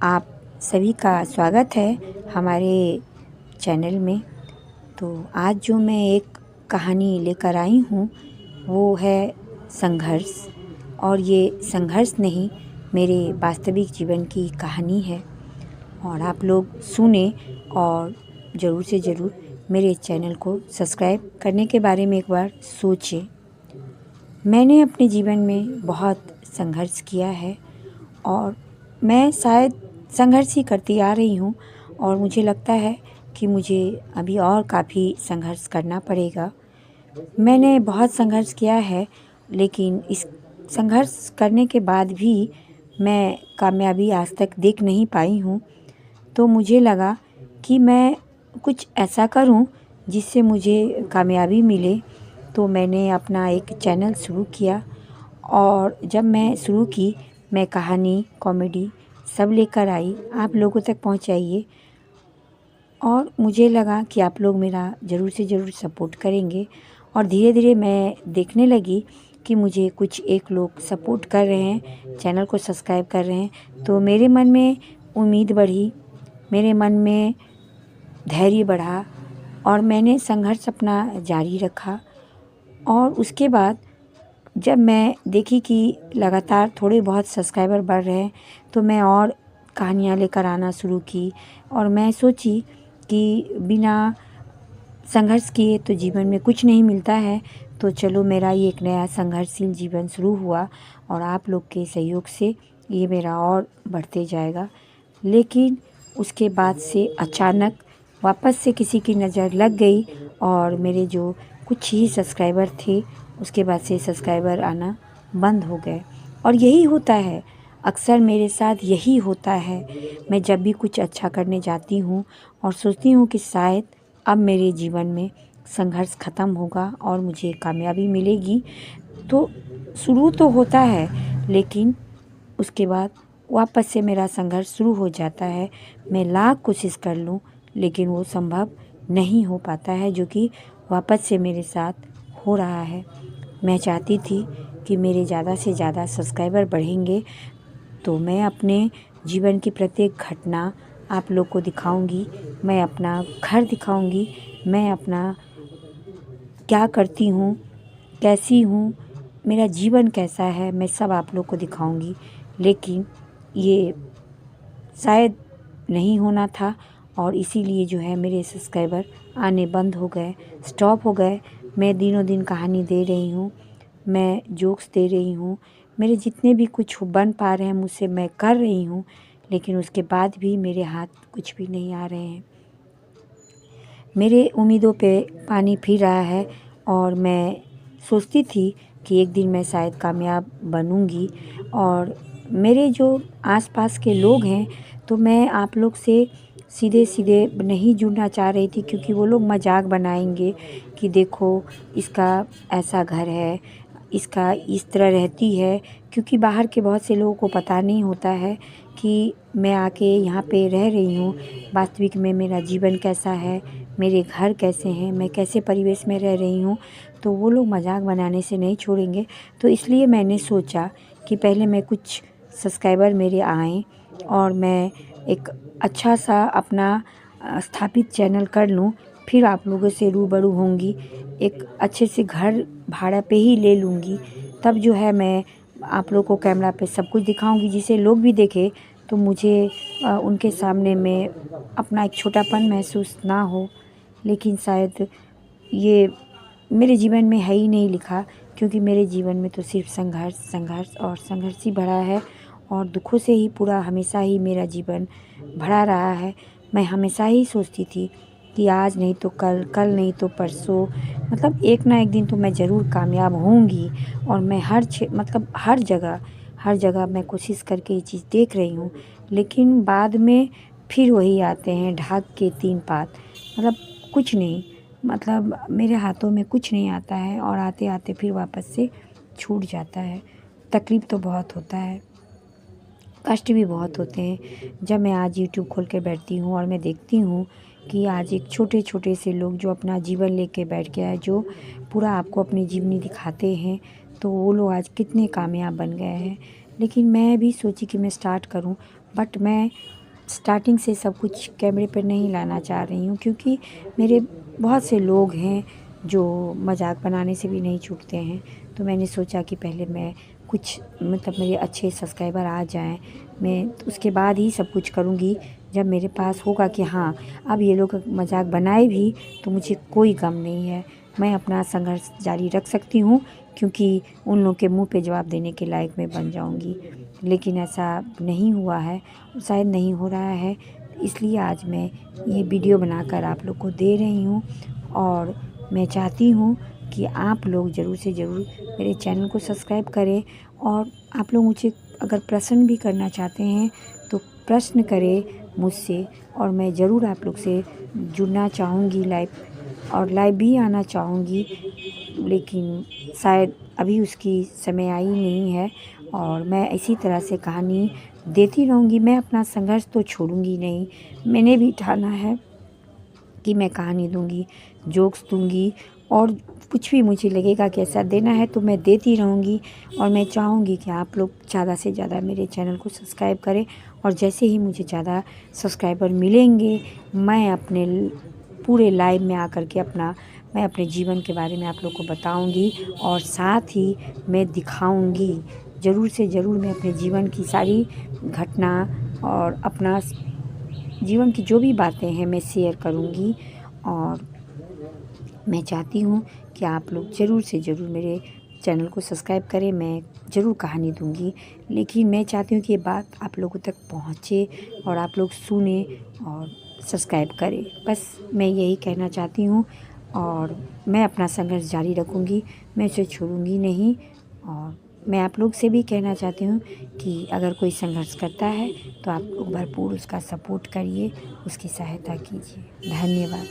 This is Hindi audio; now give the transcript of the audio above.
आप सभी का स्वागत है हमारे चैनल में। तो आज जो मैं एक कहानी लेकर आई हूँ वो है संघर्ष। और ये संघर्ष नहीं, मेरे वास्तविक जीवन की कहानी है। और आप लोग सुने और ज़रूर से ज़रूर मेरे चैनल को सब्सक्राइब करने के बारे में एक बार सोचें। मैंने अपने जीवन में बहुत संघर्ष किया है और मैं शायद संघर्ष ही करती आ रही हूँ और मुझे लगता है कि मुझे अभी और काफ़ी संघर्ष करना पड़ेगा। मैंने बहुत संघर्ष किया है, लेकिन इस संघर्ष करने के बाद भी मैं कामयाबी आज तक देख नहीं पाई हूँ। तो मुझे लगा कि मैं कुछ ऐसा करूँ जिससे मुझे कामयाबी मिले। तो मैंने अपना एक चैनल शुरू किया और जब मैं शुरू की, मैं कहानी, कॉमेडी सब लेकर आई, आप लोगों तक पहुंचाइए। और मुझे लगा कि आप लोग मेरा ज़रूर से ज़रूर सपोर्ट करेंगे। और धीरे धीरे मैं देखने लगी कि मुझे कुछ एक लोग सपोर्ट कर रहे हैं, चैनल को सब्सक्राइब कर रहे हैं। तो मेरे मन में उम्मीद बढ़ी, मेरे मन में धैर्य बढ़ा और मैंने संघर्ष अपना जारी रखा। और उसके बाद जब मैं देखी कि लगातार थोड़े बहुत सब्सक्राइबर बढ़ रहे हैं, तो मैं और कहानियाँ लेकर आना शुरू की। और मैं सोची कि बिना संघर्ष किए तो जीवन में कुछ नहीं मिलता है। तो चलो, मेरा ये एक नया संघर्षशील जीवन शुरू हुआ और आप लोग के सहयोग से ये मेरा और बढ़ते जाएगा। लेकिन उसके बाद से अचानक वापस से किसी की नज़र लग गई और मेरे जो कुछ ही सब्सक्राइबर थे, उसके बाद से सब्सक्राइबर आना बंद हो गए। और यही होता है, अक्सर मेरे साथ यही होता है। मैं जब भी कुछ अच्छा करने जाती हूँ और सोचती हूँ कि शायद अब मेरे जीवन में संघर्ष ख़त्म होगा और मुझे कामयाबी मिलेगी, तो शुरू तो होता है, लेकिन उसके बाद वापस से मेरा संघर्ष शुरू हो जाता है। मैं लाख कोशिश कर लूँ, लेकिन वो संभव नहीं हो पाता है, जो कि वापस से मेरे साथ हो रहा है। मैं चाहती थी कि मेरे ज़्यादा से ज़्यादा सब्सक्राइबर बढ़ेंगे तो मैं अपने जीवन की प्रत्येक घटना आप लोग को दिखाऊंगी। मैं अपना घर दिखाऊंगी, मैं अपना क्या करती हूँ, कैसी हूँ, मेरा जीवन कैसा है, मैं सब आप लोग को दिखाऊंगी। लेकिन ये शायद नहीं होना था और इसीलिए जो है मेरे सब्सक्राइबर आने बंद हो गए, स्टॉप हो गए। मैं दिनों दिन कहानी दे रही हूँ, मैं जोक्स दे रही हूँ, मेरे जितने भी कुछ बन पा रहे हैं मुझसे मैं कर रही हूँ, लेकिन उसके बाद भी मेरे हाथ कुछ भी नहीं आ रहे हैं। मेरे उम्मीदों पे पानी फिर रहा है और मैं सोचती थी कि एक दिन मैं शायद कामयाब बनूंगी। और मेरे जो आसपास के लोग हैं, तो मैं आप लोग से सीधे सीधे नहीं जुड़ना चाह रही थी, क्योंकि वो लोग मजाक बनाएंगे कि देखो इसका ऐसा घर है, इसका इस तरह रहती है। क्योंकि बाहर के बहुत से लोगों को पता नहीं होता है कि मैं आके यहाँ पे रह रही हूँ, वास्तविक में मेरा जीवन कैसा है, मेरे घर कैसे हैं, मैं कैसे परिवेश में रह रही हूँ। तो वो लोग मजाक बनाने से नहीं छोड़ेंगे। तो इसलिए मैंने सोचा कि पहले मैं कुछ सब्सक्राइबर मेरे आएँ और मैं एक अच्छा सा अपना स्थापित चैनल कर लूँ, फिर आप लोगों से रूबरू होंगी, एक अच्छे से घर भाड़ा पे ही ले लूँगी। तब जो है मैं आप लोग को कैमरा पे सब कुछ दिखाऊंगी, जिसे लोग भी देखें तो मुझे उनके सामने में अपना एक छोटापन महसूस ना हो। लेकिन शायद ये मेरे जीवन में है ही नहीं लिखा, क्योंकि मेरे जीवन में तो सिर्फ संघर्ष संघर्ष और संघर्ष ही भरा है और दुखों से ही पूरा हमेशा ही मेरा जीवन भरा रहा है। मैं हमेशा ही सोचती थी कि आज नहीं तो कल, कल नहीं तो परसों, मतलब एक ना एक दिन तो मैं ज़रूर कामयाब होंगी। और मैं मतलब हर जगह मैं कोशिश करके ये चीज़ देख रही हूँ, लेकिन बाद में फिर वही आते हैं ढाक के तीन पात, मतलब कुछ नहीं, मतलब मेरे हाथों में कुछ नहीं आता है और आते आते फिर वापस से छूट जाता है। तकलीफ़ तो बहुत होता है, कष्ट भी बहुत होते हैं। जब मैं आज यूट्यूब खोल के बैठती हूँ और मैं देखती हूँ कि आज एक छोटे छोटे से लोग जो अपना जीवन लेके बैठ गया है, जो पूरा आपको अपनी जीवनी दिखाते हैं, तो वो लोग आज कितने कामयाब बन गए हैं। लेकिन मैं भी सोची कि मैं स्टार्ट करूं, बट मैं स्टार्टिंग से सब कुछ कैमरे पर नहीं लाना चाह रही हूँ, क्योंकि मेरे बहुत से लोग हैं जो मजाक बनाने से भी नहीं छूटते हैं। तो मैंने सोचा कि पहले मैं कुछ मतलब मेरे अच्छे सब्सक्राइबर आ जाएं, मैं उसके बाद ही सब कुछ करूँगी। जब मेरे पास होगा कि हाँ, अब ये लोग मजाक बनाए भी तो मुझे कोई गम नहीं है, मैं अपना संघर्ष जारी रख सकती हूँ, क्योंकि उन लोग के मुंह पे जवाब देने के लायक मैं बन जाऊँगी। लेकिन ऐसा नहीं हुआ है, शायद नहीं हो रहा है, इसलिए आज मैं ये वीडियो बनाकर आप लोग को दे रही हूँ। और मैं चाहती हूँ कि आप लोग ज़रूर से ज़रूर मेरे चैनल को सब्सक्राइब करें। और आप लोग मुझे अगर प्रश्न भी करना चाहते हैं तो प्रश्न करें मुझसे, और मैं ज़रूर आप लोग से जुड़ना चाहूँगी लाइव, और लाइव भी आना चाहूँगी। लेकिन शायद अभी उसकी समय आई नहीं है, और मैं इसी तरह से कहानी देती रहूँगी। मैं अपना संघर्ष तो छोड़ूंगी नहीं, मैंने भी ठाना है कि मैं कहानी दूंगी, जोक्स दूंगी, और कुछ भी मुझे लगेगा कि ऐसा देना है तो मैं देती रहूँगी। और मैं चाहूँगी कि आप लोग ज़्यादा से ज़्यादा मेरे चैनल को सब्सक्राइब करें, और जैसे ही मुझे ज़्यादा सब्सक्राइबर मिलेंगे, मैं अपने पूरे लाइव में आकर के मैं अपने जीवन के बारे में आप लोग को बताऊंगी, और साथ ही मैं दिखाऊंगी। ज़रूर से ज़रूर मैं अपने जीवन की सारी घटना और अपना जीवन की जो भी बातें हैं मैं शेयर करूंगी। और मैं चाहती हूँ कि आप लोग ज़रूर से ज़रूर मेरे चैनल को सब्सक्राइब करें। मैं ज़रूर कहानी दूंगी, लेकिन मैं चाहती हूँ कि ये बात आप लोगों तक पहुँचे और आप लोग सुने और सब्सक्राइब करें। बस मैं यही कहना चाहती हूँ, और मैं अपना संघर्ष जारी रखूँगी, मैं इसे छोड़ूंगी नहीं। और मैं आप लोग से भी कहना चाहती हूँ कि अगर कोई संघर्ष करता है तो आप लोग भरपूर उसका सपोर्ट करिए, उसकी सहायता कीजिए। धन्यवाद।